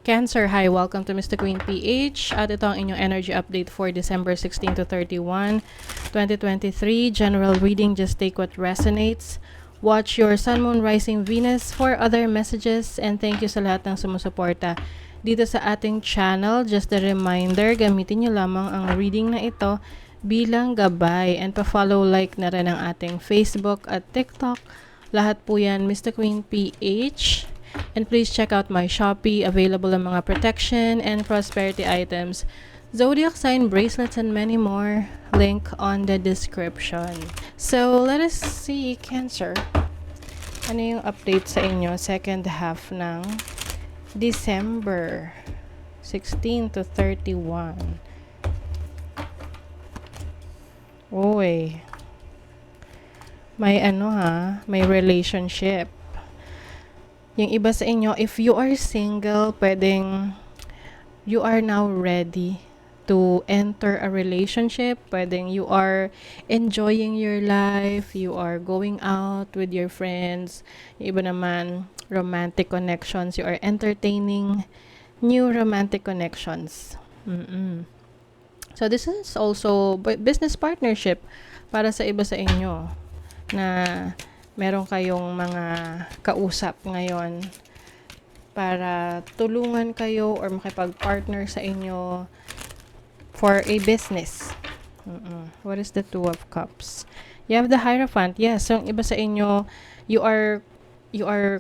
Cancer, hi, welcome to Mr. Queen PH. At ito ang inyong energy update for December 16 to 31, 2023. General reading, just take what resonates. Watch your Sun, Moon, Rising, Venus for other messages. And thank you sa lahat ng sumusuporta dito sa ating channel. Just a reminder, gamitin nyo lamang ang reading na ito bilang gabay. And pa-follow, like na rin ang ating Facebook at TikTok. Lahat po yan, Mr. Queen PH. And please check out my Shopee, available ang mga protection and prosperity items, zodiac sign bracelets, and many more. Link on the description. So, let us see, Cancer. Ano yung update sa inyo second half ng December 16 to 31. Uy. May may relationship. Yung iba sa inyo, if you are single, pwedeng you are now ready to enter a relationship. Pwedeng you are enjoying your life, you are going out with your friends. Yung iba naman, romantic connections, you are entertaining new romantic connections. So this is also business partnership para sa iba sa inyo na meron kayong mga kausap ngayon para tulungan kayo or makipag-partner sa inyo for a business. What is the Two of Cups? You have the Hierophant. Yes, so yung iba sa inyo, you are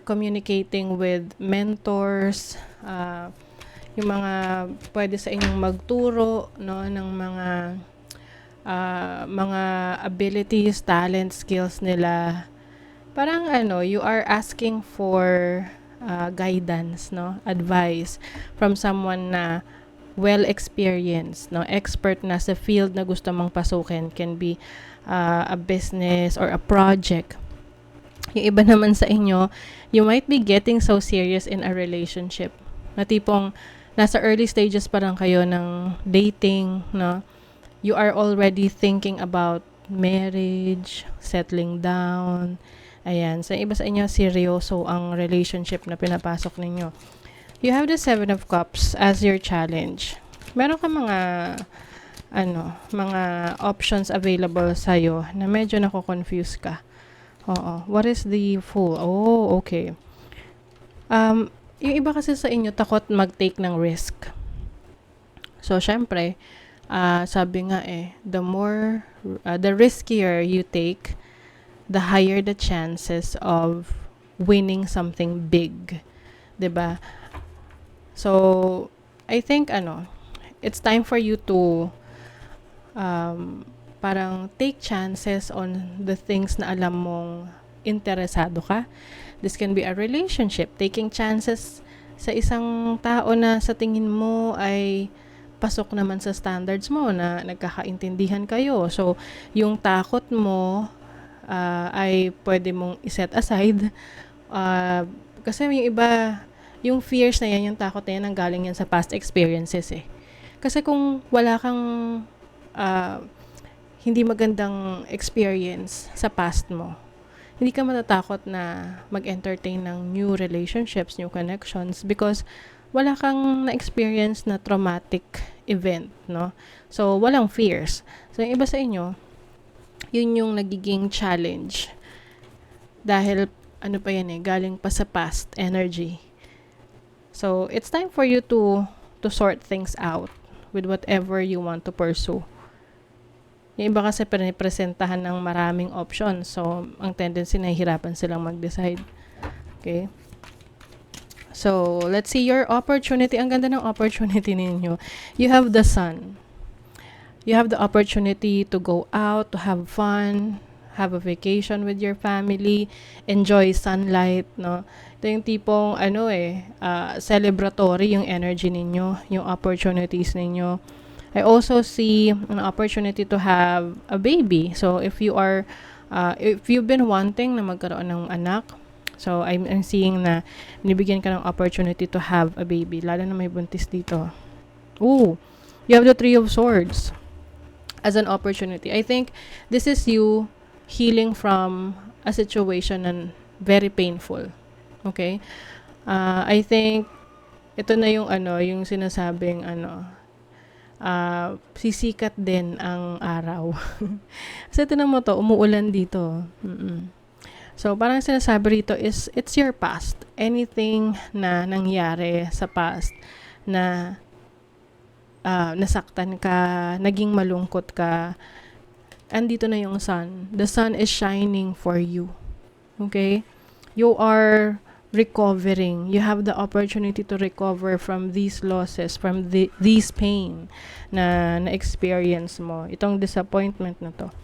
communicating with mentors, yung mga pwede sa inyong magturo, no, ng mga abilities, talent, skills nila. Parang you are asking for guidance, no, advice from someone na well-experienced, no, expert na sa field na gusto mong pasukin. Can be a business or a project. Yung iba naman sa inyo, you might be getting so serious in a relationship. Na tipong nasa early stages pa lang kayo ng dating, no. You are already thinking about marriage, settling down. Ayan. So, iba sa inyo, seryoso ang relationship na pinapasok ninyo. You have the Seven of Cups as your challenge. Meron ka mga options available sa'yo na medyo nako-confuse ka. Oo. What is the Fool? Oh, okay. Yung iba kasi sa inyo, takot mag-take ng risk. So, syempre, sabi nga the riskier you take, the higher the chances of winning something big. 'Di ba? So, I think it's time for you to parang take chances on the things na alam mong interesado ka. This can be a relationship, taking chances sa isang tao na sa tingin mo ay pasok naman sa standards mo, na nagkakaintindihan kayo. So, yung takot mo ay pwede mong iset aside. Kasi yung iba, yung fears na yan, yung takot na yan, nanggaling yan sa past experiences eh. Kasi kung wala kang hindi magandang experience sa past mo, hindi ka matatakot na mag-entertain ng new relationships, new connections, because wala kang na-experience na traumatic event, no? So, walang fears. So, yung iba sa inyo, yun yung nagiging challenge. Dahil, galing pa sa past energy. So, it's time for you to sort things out with whatever you want to pursue. Yung iba kasi pinipresentahan ng maraming options. So, ang tendency, nahihirapan silang mag-decide. Okay? So, let's see your opportunity. Ang ganda ng opportunity ninyo. You have the Sun. You have the opportunity to go out, to have fun, have a vacation with your family, enjoy sunlight, no? Ito yung tipong, celebratory yung energy ninyo, yung opportunities ninyo. I also see an opportunity to have a baby. So, if you've been wanting na magkaroon ng anak, so I'm seeing na binibigyan ka ng opportunity to have a baby, lalo na may buntis dito. Ooh, you have the Three of Swords as an opportunity. I think this is you healing from a situation and very painful. Okay? I think ito na yung yung sinasabing sisikat din ang araw. Kasi tinan mo to, umuulan dito. So, parang sinasabi rito is, it's your past. Anything na nangyari sa past na nasaktan ka, naging malungkot ka, andito na yung sun. The sun is shining for you. Okay? You are recovering. You have the opportunity to recover from these losses, from these pain na na-experience mo. Itong disappointment na to.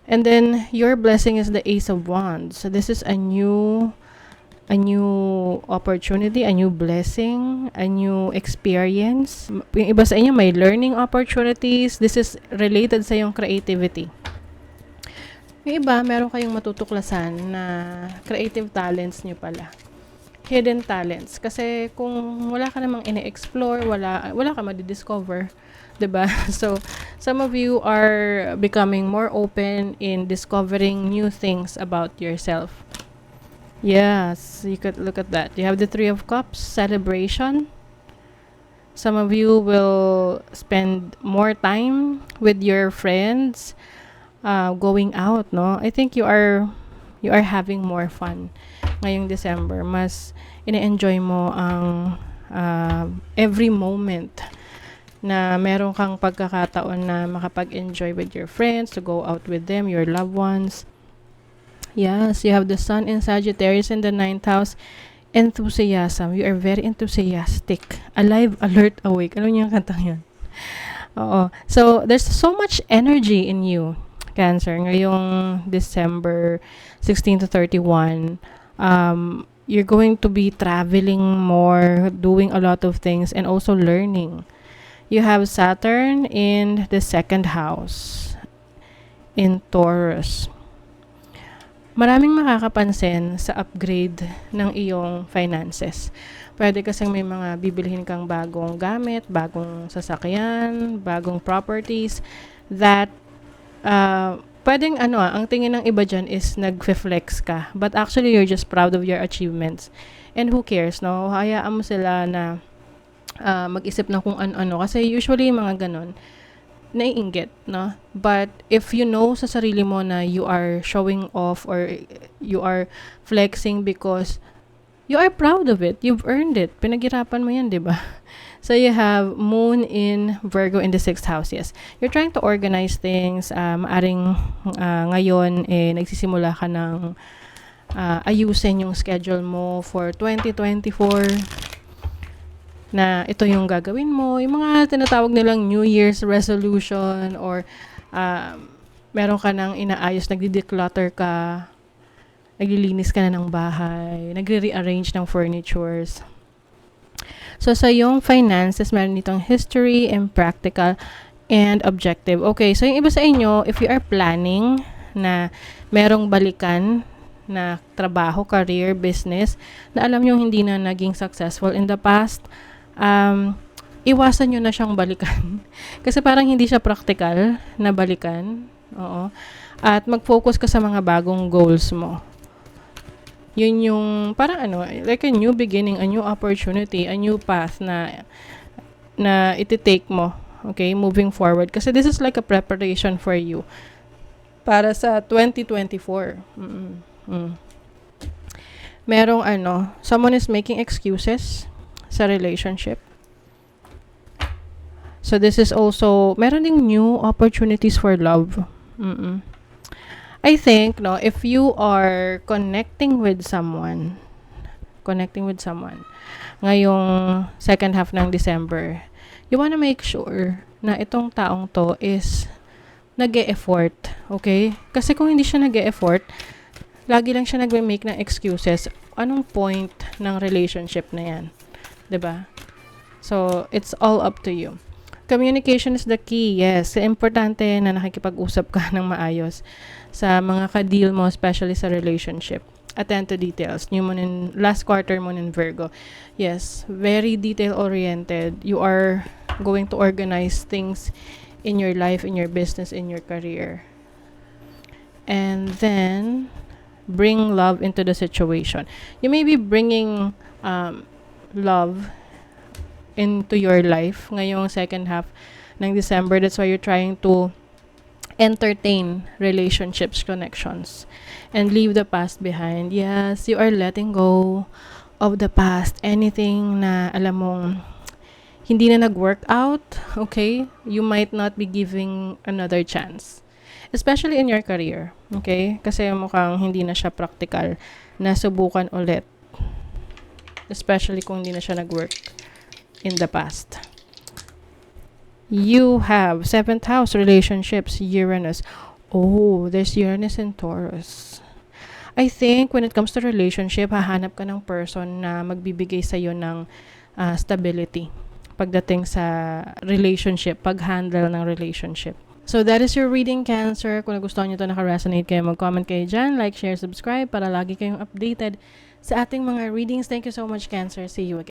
And then, your blessing is the Ace of Wands. So, this is a new opportunity, a new blessing, a new experience. Yung iba sa inyo may learning opportunities. This is related sa yung creativity. Yung iba, meron kayong matutuklasan na creative talents nyo pala. Hidden talents. Kasi kung wala ka namang ine-explore, wala ka madidiscover. 'Di ba? So, some of you are becoming more open in discovering new things about yourself. Yes, you could look at that. You have the Three of Cups, celebration. Some of you will spend more time with your friends, going out, no? I think you are having more fun ngayong December. Mas ine-enjoy mo ang every moment na meron kang pagkakataon na makapag-enjoy with your friends, to go out with them, your loved ones. Yes, you have the Sun in Sagittarius in the 9th house. Enthusiasm. You are very enthusiastic. Alive, alert, awake. Alam niyo yung kantang yun? Oo. So, there's so much energy in you, Cancer. Ngayong December 16 to 31, you're going to be traveling more, doing a lot of things, and also learning. You have Saturn in the 2nd house in Taurus. Maraming makakapansin sa upgrade ng iyong finances. Pwede kasing may mga bibilhin kang bagong gamit, bagong sasakyan, bagong properties that pwedeng ang tingin ng iba dyan is nag-flex ka. But actually, you're just proud of your achievements. And who cares, no? Hayaan mo sila na mag-isip na kung ano-ano. Kasi usually, mga ganon, naiinggit, no? But if you know sa sarili mo na you are showing off or you are flexing because you are proud of it, you've earned it, pinaghirapan mo yan, di ba? So you have Moon in Virgo in the 6th house, yes. You're trying to organize things, maaring ngayon, nagsisimula ka ng ayusin yung schedule mo for 2024, na ito yung gagawin mo, yung mga tinatawag nilang New Year's resolution, or meron ka nang inaayos, nagdi-declutter ka, naglilinis ka na ng bahay, nagre-rearrange ng furnitures. So, sa yung finances, meron ditong history and practical and objective. Okay, so yung iba sa inyo, if you are planning na merong balikan na trabaho, career, business, na alam nyo hindi na naging successful in the past, iwasan nyo na siyang balikan. Kasi parang hindi siya practical na balikan. Oo. At mag-focus ka sa mga bagong goals mo. Yun yung parang like a new beginning, a new opportunity, a new path na iti-take mo. Okay, moving forward. Kasi this is like a preparation for you para sa 2024. Merong someone is making excuses sa relationship. So this is also, meron ding new opportunities for love. I think, no, if you are connecting with someone ngayong second half ng December, you wanna make sure na itong taong to is nag-e-effort, okay? Kasi kung hindi siya nag-e-effort, lagi lang siya nag-make ng excuses, anong point ng relationship na yan? 'Di ba? So, it's all up to you. Communication is the key, yes. Importante na nakikipag-usap ka ng maayos sa mga ka-deal mo, especially sa relationship. Attend to details. New moon in, last quarter moon in Virgo. Yes, very detail-oriented. You are going to organize things in your life, in your business, in your career. And then, bring love into the situation. You may be bringing love into your life ngayong second half ng December. That's why you're trying to entertain relationships, connections, and leave the past behind. Yes, you are letting go of the past. Anything na alam mong hindi na nag-work out, okay? You might not be giving another chance. Especially in your career, okay? Kasi mukhang hindi na siya practical na subukan ulit. Especially kung hindi na siya nag-work in the past. You have 7th house, relationships, Uranus. Oh, there's Uranus and Taurus. I think when it comes to relationship, hahanap ka ng person na magbibigay sa'yo ng stability pagdating sa relationship, pag-handle ng relationship. So that is your reading, Cancer. Kung nagustuhan nyo ito, naka-resonate kayo, mag-comment kayo dyan, like, share, subscribe para lagi kayong updated sa ating mga readings. Thank you so much, Cancer. See you again.